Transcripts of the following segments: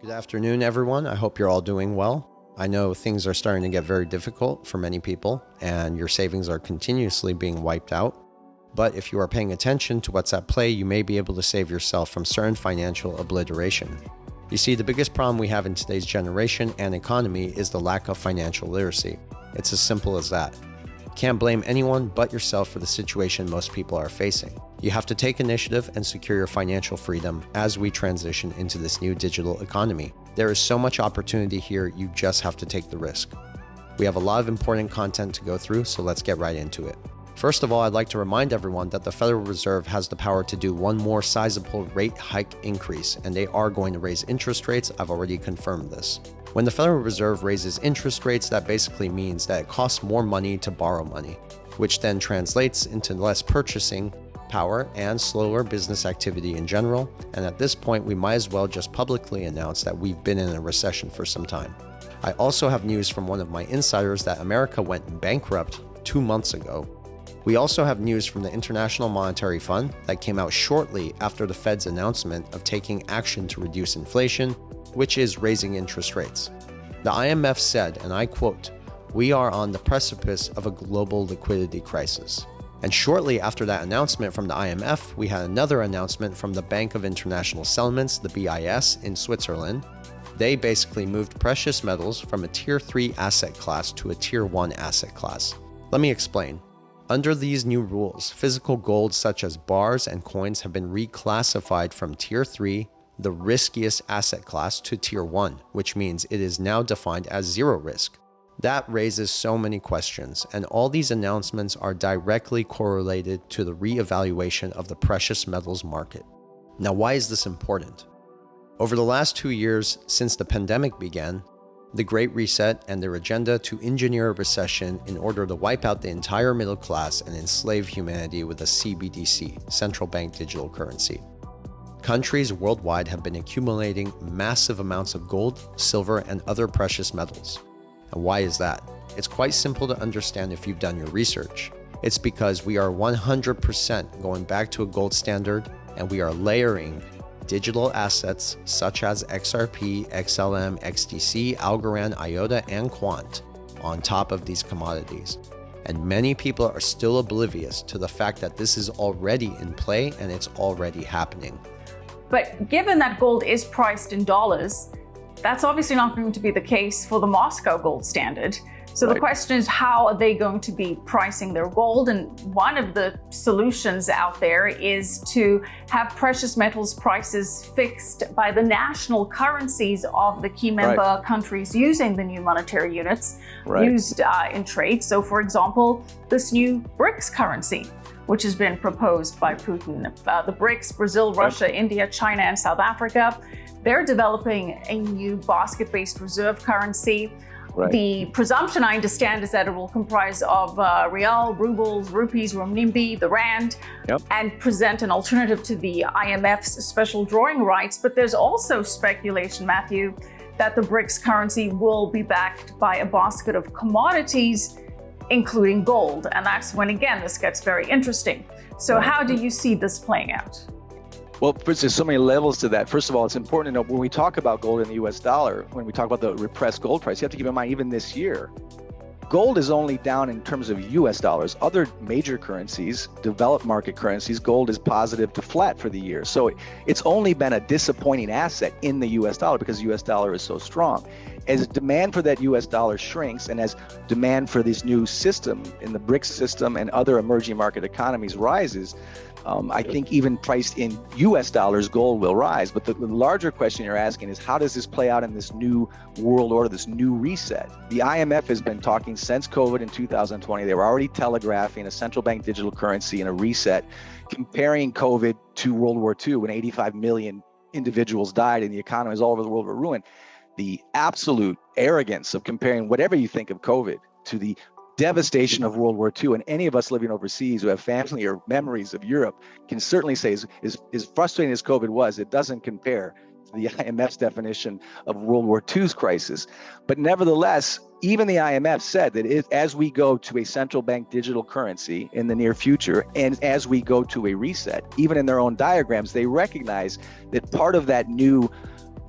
Good afternoon, everyone. I hope you're all doing well. I know things are starting to get very difficult for many people, and your savings are continuously being wiped out. But if you are paying attention to what's at play, you may be able to save yourself from certain financial obliteration. You see, the biggest problem we have in today's generation and economy is the lack of financial literacy. It's as simple as that. You can't blame anyone but yourself for the situation most people are facing. You have to take initiative and secure your financial freedom as we transition into this new digital economy. There is so much opportunity here, you just have to take the risk. We have a lot of important content to go through, so let's get right into it. First of all, I'd like to remind everyone that the Federal Reserve has the power to do one more sizable rate hike increase, and they are going to raise interest rates. I've already confirmed this. When the Federal Reserve raises interest rates, that basically means that it costs more money to borrow money, which then translates into less purchasing power and slower business activity in general. And at this point, we might as well just publicly announce that we've been in a recession for some time. I also have news from one of my insiders that America went bankrupt 2 months ago. We also have news from the International Monetary Fund that came out shortly after the Fed's announcement of taking action to reduce inflation, which is raising interest rates. The IMF said, and I quote, "We are on the precipice of a global liquidity crisis." And shortly after that announcement from the IMF, we had another announcement from the Bank of International Settlements, the BIS, in Switzerland. They basically moved precious metals from a Tier 3 asset class to a Tier 1 asset class. Let me explain. Under these new rules, physical gold such as bars and coins have been reclassified from Tier 3, the riskiest asset class, to Tier 1, which means it is now defined as zero risk. That raises so many questions, and all these announcements are directly correlated to the reevaluation of the precious metals market. Now, why is this important? Over the last 2 years since the pandemic began, the Great Reset and their agenda to engineer a recession in order to wipe out the entire middle class and enslave humanity with a CBDC, central bank digital currency. Countries worldwide have been accumulating massive amounts of gold, silver, and other precious metals. And why is that? It's quite simple to understand if you've done your research. It's because we are 100% going back to a gold standard, and we are layering digital assets such as XRP, XLM, XDC, Aljarrah, IOTA, and Quant on top of these commodities. And many people are still oblivious to the fact that this is already in play and it's already happening. But given that gold is priced in dollars, that's obviously not going to be the case for the Moscow gold standard. So the question is, how are they going to be pricing their gold? And one of the solutions out there is to have precious metals prices fixed by the national currencies of the key member countries using the new monetary units used in trade. So for example, this new BRICS currency, which has been proposed by Putin. The BRICS, Brazil, Russia, India, China, and South Africa, they're developing a new basket-based reserve currency. The presumption, I understand, is that it will comprise of real, rubles, rupees, renminbi, the rand, and present an alternative to the IMF's special drawing rights. But there's also speculation, Matthew, that the BRICS currency will be backed by a basket of commodities, including gold. And that's when, again, this gets very interesting. So how do you see this playing out? Well, there's so many levels to that. First of all, it's important to know when we talk about gold in the US dollar, when we talk about the repressed gold price, you have to keep in mind, even this year, gold is only down in terms of US dollars. Other major currencies, developed market currencies, gold is positive to flat for the year. So it's only been a disappointing asset in the US dollar because the US dollar is so strong. As demand for that US dollar shrinks and as demand for this new system in the BRICS system and other emerging market economies rises, I think even priced in US dollars, gold will rise. But the larger question you're asking is, how does this play out in this new world order, this new reset? The IMF has been talking since COVID in 2020. They were already telegraphing a central bank digital currency and a reset, comparing COVID to World War II when 85 million individuals died and the economies all over the world were ruined. The absolute arrogance of comparing whatever you think of COVID to the devastation of World War II, and any of us living overseas who have family or memories of Europe can certainly say, as frustrating as COVID was, it doesn't compare to the IMF's definition of World War II's crisis. But nevertheless, even the IMF said that as we go to a central bank digital currency in the near future, and as we go to a reset, even in their own diagrams, they recognize that part of that new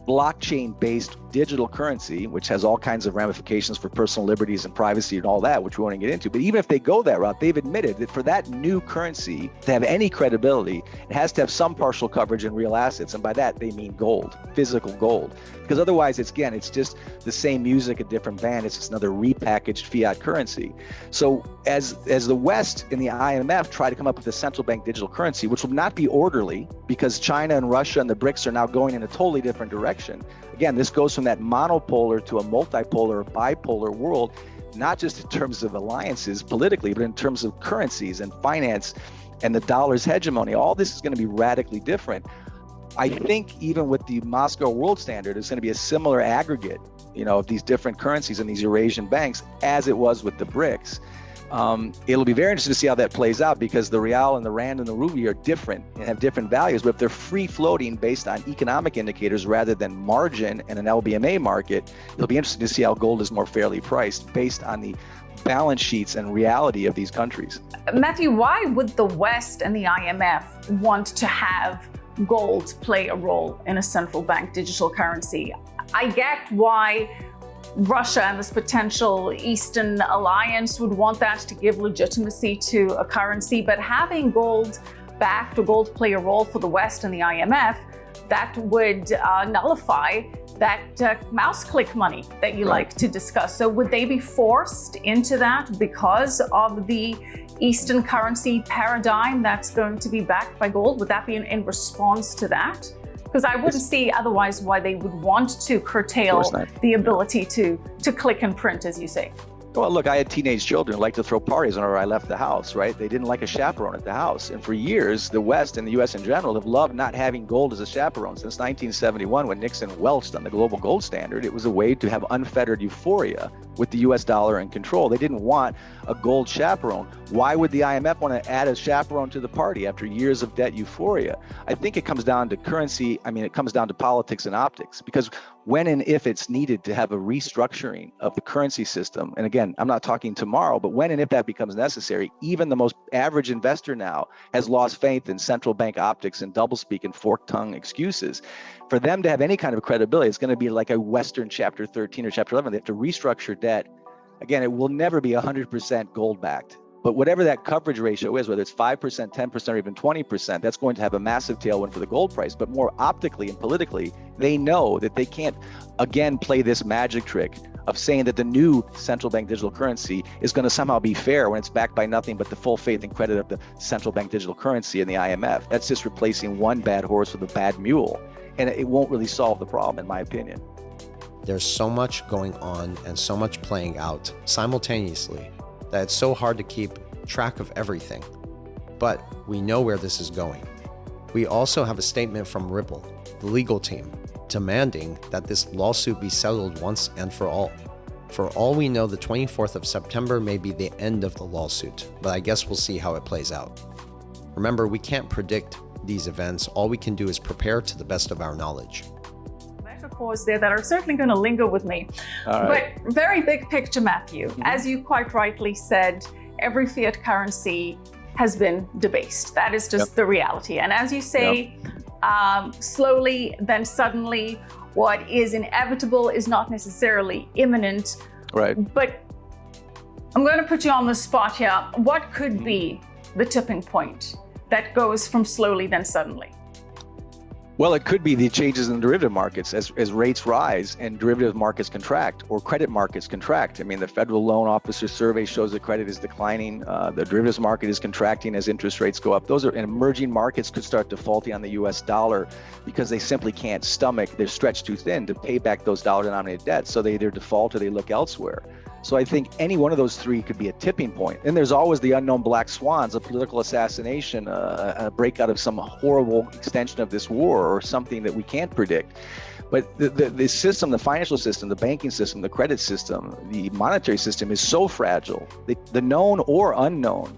blockchain-based digital currency, which has all kinds of ramifications for personal liberties and privacy and all that, which we won't get into. But even if they go that route, they've admitted that for that new currency to have any credibility, it has to have some partial coverage in real assets. And by that, they mean gold, physical gold. Because otherwise, it's just the same music, a different band. It's just another repackaged fiat currency. So as the West and the IMF try to come up with a central bank digital currency, which will not be orderly because China and Russia and the BRICS are now going in a totally different direction. Again, this goes from that monopolar to a multipolar or bipolar world, not just in terms of alliances politically, but in terms of currencies and finance and the dollar's hegemony. All this is going to be radically different. I think even with the Moscow World Standard, it's going to be a similar aggregate, of these different currencies and these Eurasian banks as it was with the BRICS. It'll be very interesting to see how that plays out, because the real and the rand and the rupee are different and have different values. But if they're free floating based on economic indicators rather than margin and an LBMA market, it'll be interesting to see how gold is more fairly priced based on the balance sheets and reality of these countries. Matthew, why would the West and the IMF want to have gold play a role in a central bank digital currency? I get why Russia and this potential Eastern alliance would want that to give legitimacy to a currency, but having gold backed or gold play a role for the West and the IMF, that would nullify that mouse click money that you like to discuss. So would they be forced into that because of the Eastern currency paradigm that's going to be backed by gold? Would that be in response to that? Because I wouldn't see otherwise why they would want to curtail the ability to click and print, as you say. Well, look, I had teenage children who liked to throw parties whenever I left the house, right? They didn't like a chaperone at the house. And for years, the West and the U.S. in general have loved not having gold as a chaperone. Since 1971, when Nixon welched on the global gold standard, it was a way to have unfettered euphoria with the U.S. dollar in control. They didn't want a gold chaperone. Why would the IMF want to add a chaperone to the party after years of debt euphoria? I think it comes down to currency. It comes down to politics and optics, because when and if it's needed to have a restructuring of the currency system, and again, I'm not talking tomorrow, but when and if that becomes necessary, even the most average investor now has lost faith in central bank optics and doublespeak and fork-tongue excuses. For them to have any kind of credibility, it's going to be like a Western Chapter 13 or Chapter 11. They have to restructure debt. Again, it will never be 100% gold-backed. But whatever that coverage ratio is, whether it's 5%, 10%, or even 20%, that's going to have a massive tailwind for the gold price. But more optically and politically, they know that they can't, again, play this magic trick of saying that the new central bank digital currency is going to somehow be fair when it's backed by nothing but the full faith and credit of the central bank digital currency and the IMF. That's just replacing one bad horse with a bad mule. And it won't really solve the problem, in my opinion. There's so much going on and so much playing out simultaneously that it's so hard to keep track of everything. But we know where this is going. We also have a statement from Ripple, the legal team, demanding that this lawsuit be settled once and for all. For all we know, the 24th of September may be the end of the lawsuit, but I guess we'll see how it plays out. Remember, we can't predict these events. All we can do is prepare to the best of our knowledge. Metaphors there that are certainly going to linger with me. But very big picture, Matthew, as you quite rightly said, every fiat currency has been debased. That is just the reality. And as you say, slowly, then suddenly, what is inevitable is not necessarily imminent. Right. But I'm going to put you on the spot here. What could be the tipping point that goes from slowly, then suddenly? Well, it could be the changes in the derivative markets as rates rise and derivative markets contract or credit markets contract. The Federal Loan Officer survey shows that credit is declining. The derivatives market is contracting as interest rates go up. Those are emerging markets could start defaulting on the U.S. dollar because they simply can't stomach. They're stretched too thin to pay back those dollar-denominated debts. So they either default or they look elsewhere. So I think any one of those three could be a tipping point. And there's always the unknown black swans, a political assassination, a breakout of some horrible extension of this war or something that we can't predict. But the system, the financial system, the banking system, the credit system, the monetary system is so fragile. The known or unknown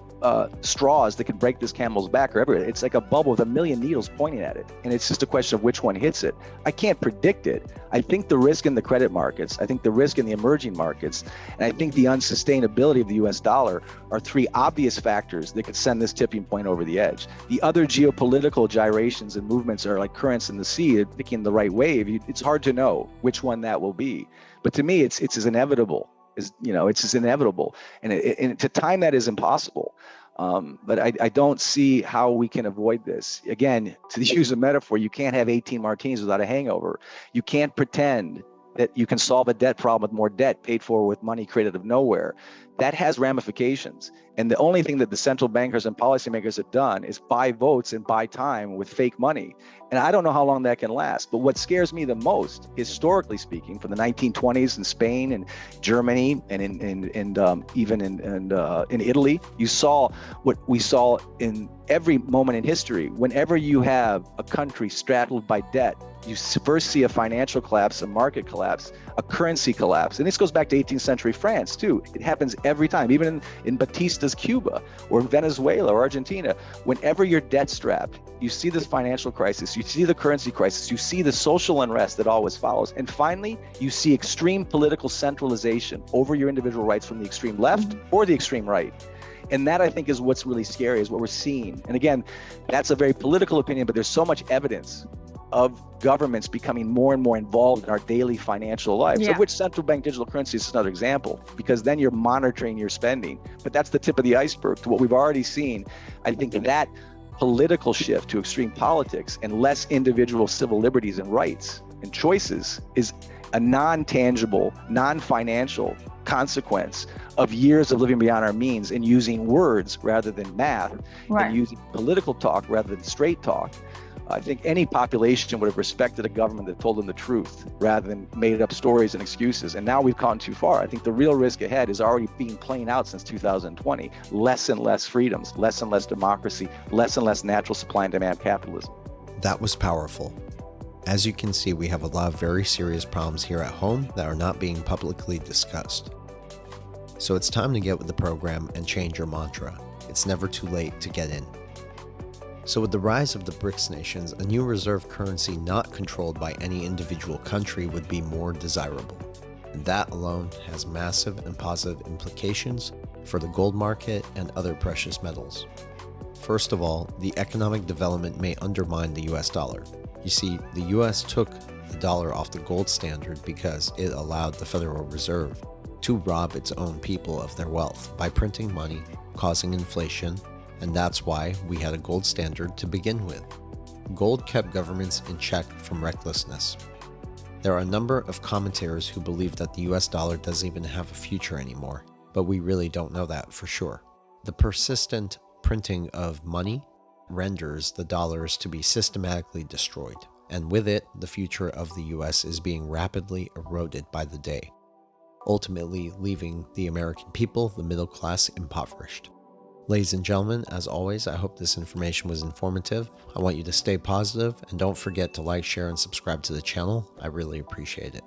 straws that can break this camel's back are everywhere. It's like a bubble with a million needles pointing at it. And it's just a question of which one hits it. I can't predict it. I think the risk in the credit markets, I think the risk in the emerging markets, and I think the unsustainability of the US dollar are three obvious factors that could send this tipping point over the edge. The other geopolitical gyrations and movements are like currents in the sea, picking the right wave. It's hard to know which one that will be. But to me, it's as inevitable. It's as inevitable, and to time that is impossible. But I don't see how we can avoid this. Again, to use a metaphor, you can't have 18 martinis without a hangover. You can't pretend that you can solve a debt problem with more debt paid for with money created out of nowhere. That has ramifications. And the only thing that the central bankers and policymakers have done is buy votes and buy time with fake money. And I don't know how long that can last. But what scares me the most, historically speaking, from the 1920s in Spain and Germany and even in Italy, you saw what we saw in every moment in history. Whenever you have a country straddled by debt, you first see a financial collapse, a market collapse, a currency collapse. And this goes back to 18th century France, too. It happens every time, even in Batista's Cuba or Venezuela or Argentina. Whenever you're debt strapped, you see this financial crisis, you see the currency crisis, you see the social unrest that always follows. And finally, you see extreme political centralization over your individual rights from the extreme left or the extreme right. And that, I think, is what's really scary, is what we're seeing. And again, that's a very political opinion, but there's so much evidence of governments becoming more and more involved in our daily financial lives, of which central bank digital currency is another example, because then you're monitoring your spending. But that's the tip of the iceberg to what we've already seen. I think that political shift to extreme politics and less individual civil liberties and rights and choices is a non-tangible, non-financial consequence of years of living beyond our means and using words rather than math, and using political talk rather than straight talk. I think any population would have respected a government that told them the truth rather than made up stories and excuses. And now we've gone too far. I think the real risk ahead is already being playing out since 2020. Less and less freedoms, less and less democracy, less and less natural supply and demand capitalism. That was powerful. As you can see, we have a lot of very serious problems here at home that are not being publicly discussed. So it's time to get with the program and change your mantra. It's never too late to get in. So with the rise of the BRICS nations, a new reserve currency not controlled by any individual country would be more desirable. And that alone has massive and positive implications for the gold market and other precious metals. First of all, the economic development may undermine the US dollar. You see, the US took the dollar off the gold standard because it allowed the Federal Reserve to rob its own people of their wealth by printing money, causing inflation, and that's why we had a gold standard to begin with. Gold kept governments in check from recklessness. There are a number of commentators who believe that the US dollar doesn't even have a future anymore, but we really don't know that for sure. The persistent printing of money renders the dollars to be systematically destroyed, and with it, the future of the US is being rapidly eroded by the day, ultimately leaving the American people, the middle class, impoverished. Ladies and gentlemen, as always, I hope this information was informative. I want you to stay positive, and don't forget to like, share, and subscribe to the channel. I really appreciate it.